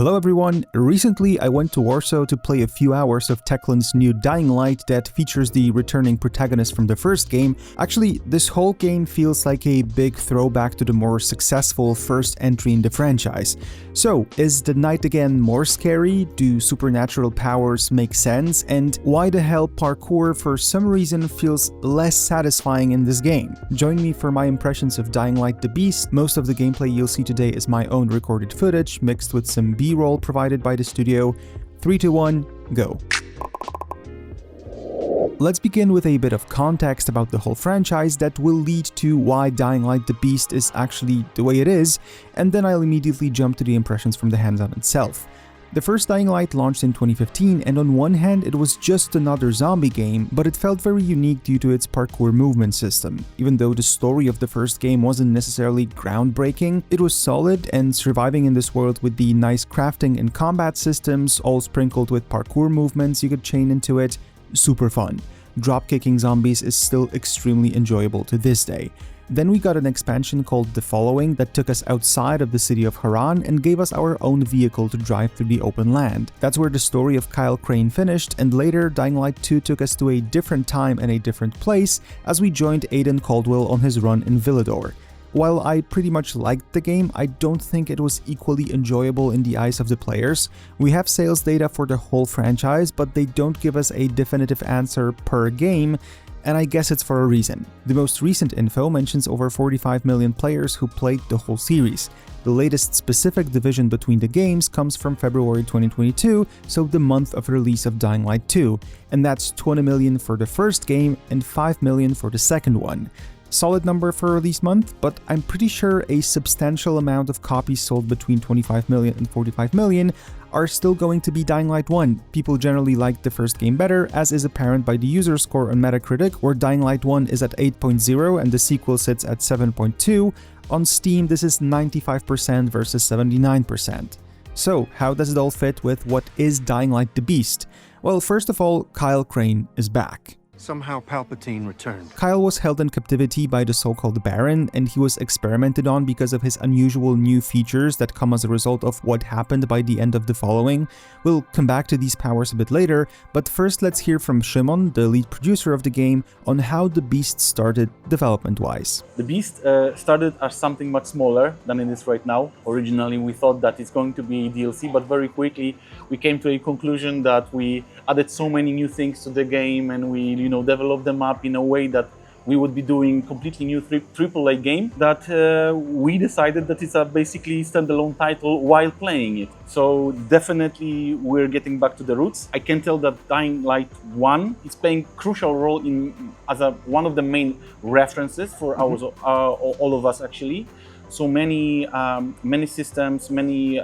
Hello everyone! Recently I went to Warsaw to play a few hours of Techland's new Dying Light that features the returning protagonist from the first game. Actually, this whole game feels like a big throwback to the more successful first entry in the franchise. So, is the night again more scary? Do supernatural powers make sense? And why the hell parkour for some reason feels less satisfying in this game? Join me for my impressions of Dying Light the Beast. Most of the gameplay you'll see today is my own recorded footage, mixed with some B-roll provided by the studio. 3, 2, 1, go. Let's begin with a bit of context about the whole franchise that will lead to why Dying Light the Beast is actually the way it is, and then I'll immediately jump to the impressions from the hands-on itself. The first Dying Light launched in 2015, and on one hand it was just another zombie game, but it felt very unique due to its parkour movement system. Even though the story of the first game wasn't necessarily groundbreaking, it was solid, and surviving in this world with the nice crafting and combat systems, all sprinkled with parkour movements you could chain into it, super fun. Drop-kicking zombies is still extremely enjoyable to this day. Then we got an expansion called The Following that took us outside of the city of Haran and gave us our own vehicle to drive through the open land. That's where the story of Kyle Crane finished, and later Dying Light 2 took us to a different time and a different place as we joined Aidan Caldwell on his run in Villador. While I pretty much liked the game, I don't think it was equally enjoyable in the eyes of the players. We have sales data for the whole franchise, but they don't give us a definitive answer per game, and I guess it's for a reason. The most recent info mentions over 45 million players who played the whole series. The latest specific division between the games comes from February 2022, so the month of release of Dying Light 2, and that's 20 million for the first game and 5 million for the second one. Solid number for release month, but I'm pretty sure a substantial amount of copies sold between 25 million and 45 million are still going to be Dying Light 1. People generally like the first game better, as is apparent by the user score on Metacritic, where Dying Light 1 is at 8.0 and the sequel sits at 7.2. On Steam, this is 95% versus 79%. So, how does it all fit with what is Dying Light the Beast? Well, first of all, Kyle Crane is back. Somehow Palpatine returned. Kyle was held in captivity by the so-called Baron, and he was experimented on because of his unusual new features that come as a result of what happened by the end of The Following. We'll come back to these powers a bit later, but first let's hear from Szymon, the lead producer of the game, on how the Beast started development-wise. The Beast started as something much smaller than it is right now. Originally we thought that it's going to be DLC, but very quickly we came to a conclusion that we added so many new things to the game, and we develop them up in a way that we would be doing completely new AAA game, that we decided that it's a basically standalone title while playing it. So definitely we're getting back to the roots. I can tell that Dying Light 1 is playing a crucial role as one of the main references for all of us actually. So many systems, many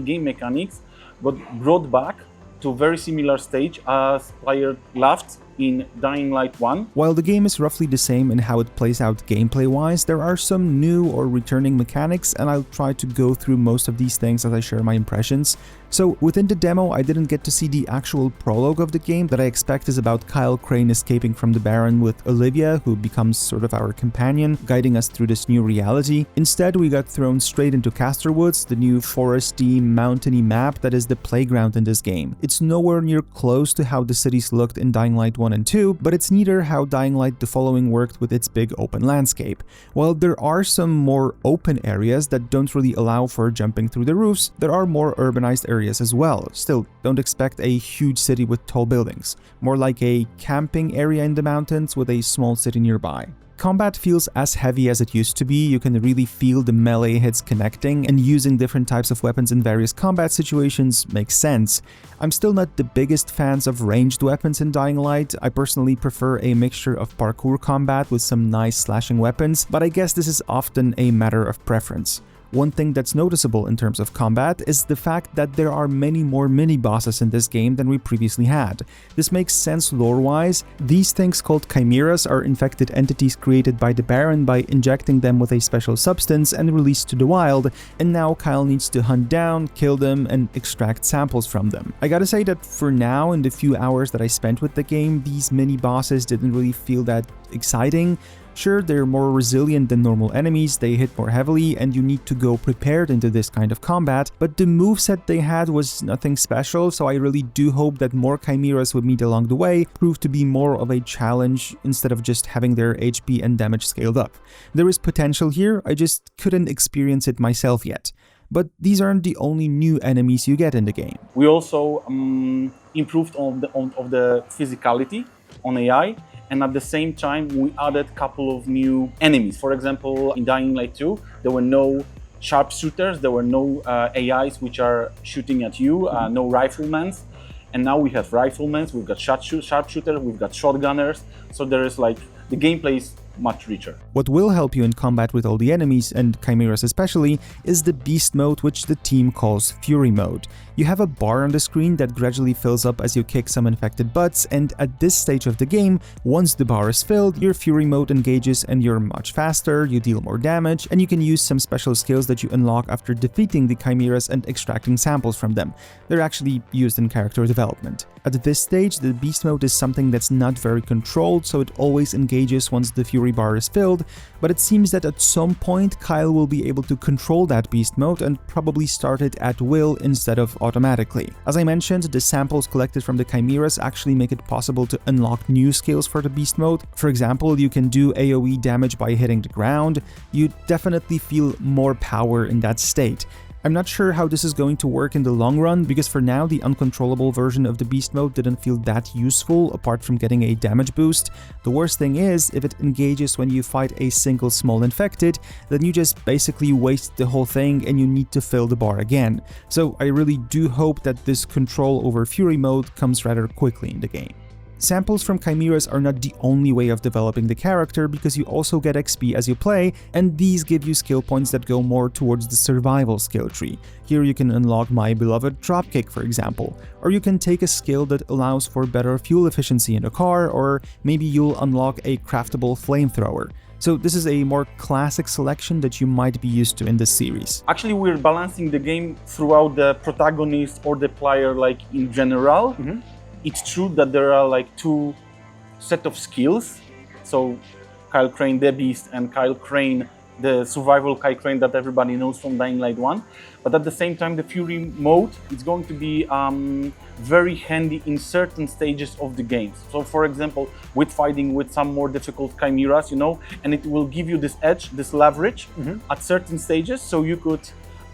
game mechanics got brought back to a very similar stage as player loved in Dying Light 1. While the game is roughly the same in how it plays out gameplay-wise, there are some new or returning mechanics, and I'll try to go through most of these things as I share my impressions. So within the demo, I didn't get to see the actual prologue of the game that I expect is about Kyle Crane escaping from the Baron with Olivia, who becomes sort of our companion, guiding us through this new reality. Instead, we got thrown straight into Castor Woods, the new foresty, mountainy map that is the playground in this game. It's nowhere near close to how the cities looked in Dying Light 1 and 2, but it's neater how Dying Light The Following worked with its big open landscape. While there are some more open areas that don't really allow for jumping through the roofs, there are more urbanized areas as well. Still, don't expect a huge city with tall buildings. More like a camping area in the mountains with a small city nearby. Combat feels as heavy as it used to be. You can really feel the melee hits connecting, and using different types of weapons in various combat situations makes sense. I'm still not the biggest fans of ranged weapons in Dying Light. I personally prefer a mixture of parkour combat with some nice slashing weapons, but I guess this is often a matter of preference. One thing that's noticeable in terms of combat is the fact that there are many more mini-bosses in this game than we previously had. This makes sense lore-wise. These things called chimeras are infected entities created by the Baron by injecting them with a special substance and released to the wild, and now Kyle needs to hunt down, kill them, and extract samples from them. I gotta say that for now, in the few hours that I spent with the game, these mini-bosses didn't really feel that exciting. Sure, they're more resilient than normal enemies, they hit more heavily, and you need to go prepared into this kind of combat, but the moveset they had was nothing special, so I really do hope that more chimeras we meet along the way prove to be more of a challenge instead of just having their HP and damage scaled up. There is potential here, I just couldn't experience it myself yet. But these aren't the only new enemies you get in the game. We also improved on the physicality on AI, and at the same time we added a couple of new enemies. For example, in Dying Light 2 there were no sharpshooters, there were no AIs which are shooting at you, no riflemen, and now we have riflemen, we've got sharpshooters, we've got shotgunners, so there is like, the gameplay is much richer. What will help you in combat with all the enemies, and chimeras especially, is the beast mode, which the team calls Fury mode. You have a bar on the screen that gradually fills up as you kick some infected butts, and at this stage of the game, once the bar is filled, your Fury mode engages and you're much faster, you deal more damage, and you can use some special skills that you unlock after defeating the chimeras and extracting samples from them. They're actually used in character development. At this stage, the beast mode is something that's not very controlled, so it always engages once the Fury bar is filled, but it seems that at some point Kyle will be able to control that beast mode and probably start it at will instead of automatically. As I mentioned, the samples collected from the chimeras actually make it possible to unlock new skills for the beast mode. For example, you can do AoE damage by hitting the ground. You definitely feel more power in that state. I'm not sure how this is going to work in the long run, because for now the uncontrollable version of the beast mode didn't feel that useful apart from getting a damage boost. The worst thing is, if it engages when you fight a single small infected, then you just basically waste the whole thing and you need to fill the bar again. So I really do hope that this control over Fury mode comes rather quickly in the game. Samples from chimeras are not the only way of developing the character, because you also get XP as you play, and these give you skill points that go more towards the survival skill tree. Here you can unlock my beloved dropkick, for example, or you can take a skill that allows for better fuel efficiency in a car, or maybe you'll unlock a craftable flamethrower. So this is a more classic selection that you might be used to in this series. Actually, we're balancing the game throughout the protagonist or the player, like in general. It's true that there are like two set of skills, so Kyle Crane the Beast and Kyle Crane the survival Kyle Crane that everybody knows from Dying Light 1, but at the same time the Fury mode is going to be very handy in certain stages of the game. So for example, with fighting with some more difficult chimeras, you know, and it will give you this edge, this leverage at certain stages, so you could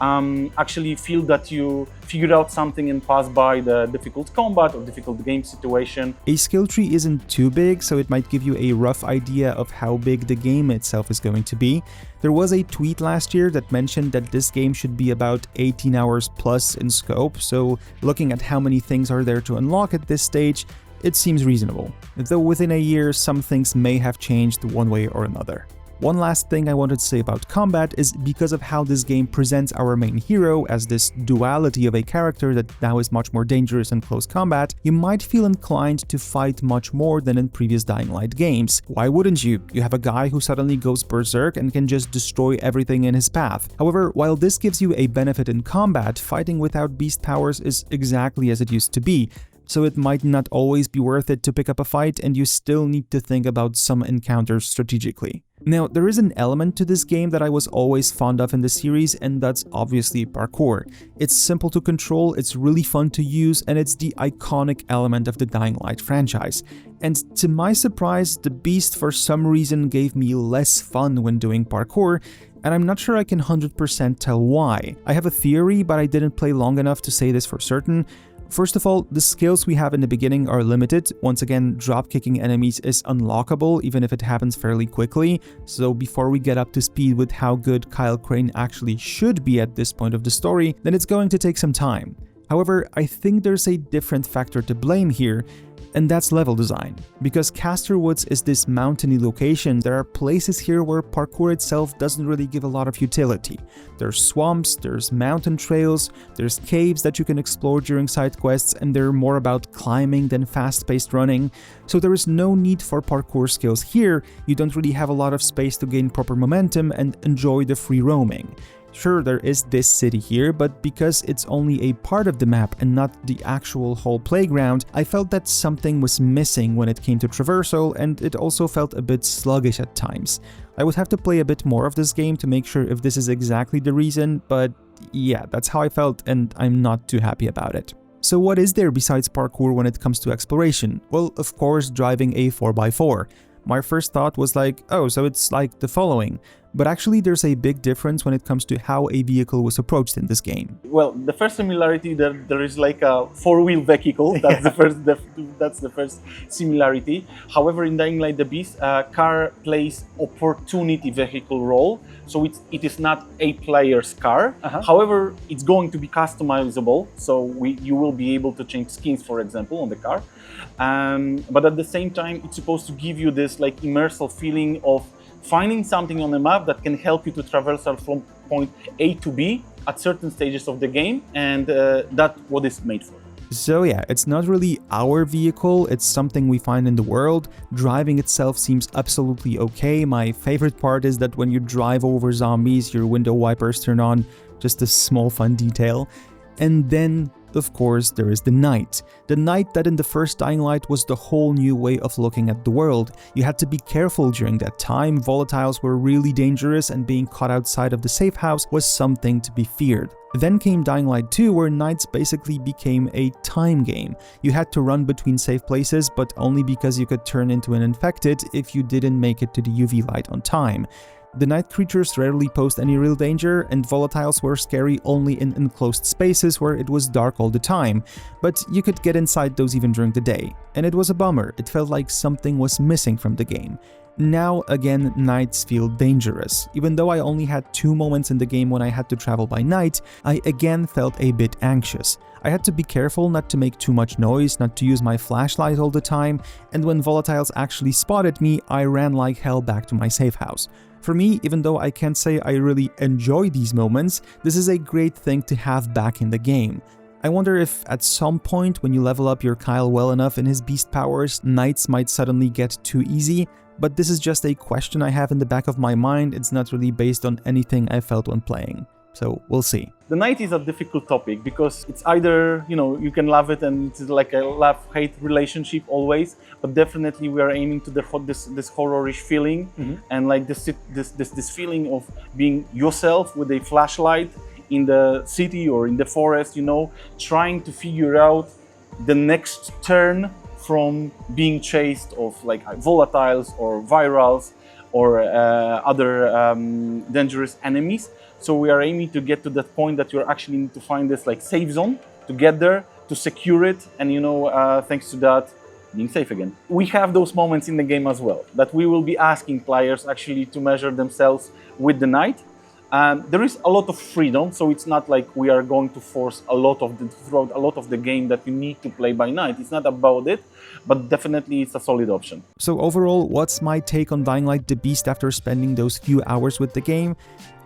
actually feel that you figured out something and pass by the difficult combat or difficult game situation. A skill tree isn't too big, so it might give you a rough idea of how big the game itself is going to be. There was a tweet last year that mentioned that this game should be about 18 hours plus in scope, so looking at how many things are there to unlock at this stage, it seems reasonable. Though within a year, some things may have changed one way or another. One last thing I wanted to say about combat is, because of how this game presents our main hero as this duality of a character that now is much more dangerous in close combat, you might feel inclined to fight much more than in previous Dying Light games. Why wouldn't you? You have a guy who suddenly goes berserk and can just destroy everything in his path. However, while this gives you a benefit in combat, fighting without beast powers is exactly as it used to be. So it might not always be worth it to pick up a fight, and you still need to think about some encounters strategically. Now, there is an element to this game that I was always fond of in the series, and that's obviously parkour. It's simple to control, it's really fun to use, and it's the iconic element of the Dying Light franchise. And to my surprise, the Beast for some reason gave me less fun when doing parkour, and I'm not sure I can 100% tell why. I have a theory, but I didn't play long enough to say this for certain. First of all, the skills we have in the beginning are limited. Once again, drop-kicking enemies is unlockable, even if it happens fairly quickly, so before we get up to speed with how good Kyle Crane actually should be at this point of the story, then it's going to take some time. However, I think there's a different factor to blame here, and that's level design. Because Castor Woods is this mountainy location, there are places here where parkour itself doesn't really give a lot of utility. There's swamps, there's mountain trails, there's caves that you can explore during side quests, and they're more about climbing than fast-paced running. So there is no need for parkour skills here, you don't really have a lot of space to gain proper momentum and enjoy the free roaming. Sure, there is this city here, but because it's only a part of the map and not the actual whole playground, I felt that something was missing when it came to traversal, and it also felt a bit sluggish at times. I would have to play a bit more of this game to make sure if this is exactly the reason, but yeah, that's how I felt, and I'm not too happy about it. So what is there besides parkour when it comes to exploration? Well, of course, driving a 4x4. My first thought was like, oh, so it's like the following. But actually there's a big difference when it comes to how a vehicle was approached in this game. Well, the first similarity, there is like a four-wheel vehicle. That's the first similarity. However, in Dying Light: The Beast, car plays opportunity vehicle role, so it is not a player's car. However, it's going to be customizable, so you will be able to change skins, for example, on the car. But at the same time, it's supposed to give you this like immersive feeling of finding something on the map that can help you to traverse from point A to B at certain stages of the game, and that's what it's made for. So yeah, it's not really our vehicle, it's something we find in the world. Driving itself seems absolutely okay. My favorite part is that when you drive over zombies, your window wipers turn on, just a small fun detail. And then, of course, there is the night. The night that in the first Dying Light was the whole new way of looking at the world. You had to be careful during that time, volatiles were really dangerous, and being caught outside of the safe house was something to be feared. Then came Dying Light 2, where nights basically became a time game. You had to run between safe places, but only because you could turn into an infected if you didn't make it to the UV light on time. The night creatures rarely posed any real danger, and volatiles were scary only in enclosed spaces where it was dark all the time, but you could get inside those even during the day. And it was a bummer, it felt like something was missing from the game. Now, again, nights feel dangerous. Even though I only had 2 moments in the game when I had to travel by night, I again felt a bit anxious. I had to be careful not to make too much noise, not to use my flashlight all the time, and when volatiles actually spotted me, I ran like hell back to my safe house. For me, even though I can't say I really enjoy these moments, this is a great thing to have back in the game. I wonder if at some point when you level up your Kyle well enough in his beast powers, nights might suddenly get too easy, but this is just a question I have in the back of my mind. It's not really based on anything I felt when playing. So we'll see. The night is a difficult topic because it's either, you can love it and it's like a love-hate relationship always, but definitely we are aiming to this horror-ish feeling, and like this feeling of being yourself with a flashlight in the city or in the forest, trying to figure out the next turn from being chased of like volatiles or virals or other dangerous enemies. So we are aiming to get to that point that you're actually need to find this like safe zone to get there, to secure it, and thanks to that, being safe again. We have those moments in the game as well, that we will be asking players actually to measure themselves with the night. There is a lot of freedom, so it's not like we are going to force throughout a lot of the game that you need to play by night. It's not about it, but definitely it's a solid option. So overall, what's my take on Dying Light: The Beast after spending those few hours with the game?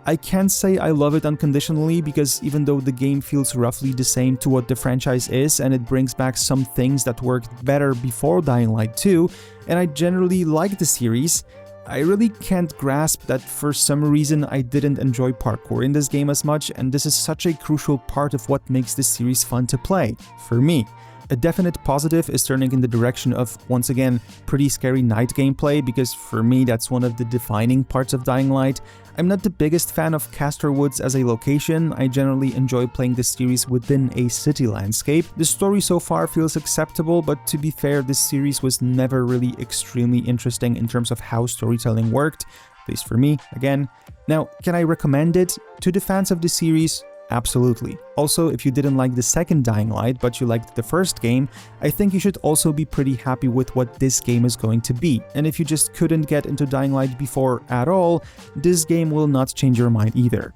I can't say I love it unconditionally, because even though the game feels roughly the same to what the franchise is, and it brings back some things that worked better before Dying Light 2, and I generally like the series, I really can't grasp that for some reason I didn't enjoy parkour in this game as much, and this is such a crucial part of what makes this series fun to play, for me. A definite positive is turning in the direction of, once again, pretty scary night gameplay, because for me that's one of the defining parts of Dying Light. I'm not the biggest fan of Castor Woods as a location. I generally enjoy playing this series within a city landscape. The story so far feels acceptable, but to be fair, this series was never really extremely interesting in terms of how storytelling worked, at least for me, again. Now, can I recommend it? To the fans of the series, absolutely. Also, if you didn't like the second Dying Light, but you liked the first game, I think you should also be pretty happy with what this game is going to be. And if you just couldn't get into Dying Light before at all, this game will not change your mind either.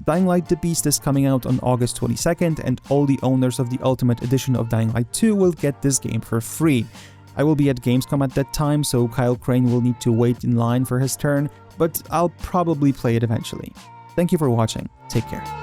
Dying Light: The Beast is coming out on August 22nd, and all the owners of the Ultimate Edition of Dying Light 2 will get this game for free. I will be at Gamescom at that time, so Kyle Crane will need to wait in line for his turn, but I'll probably play it eventually. Thank you for watching, take care.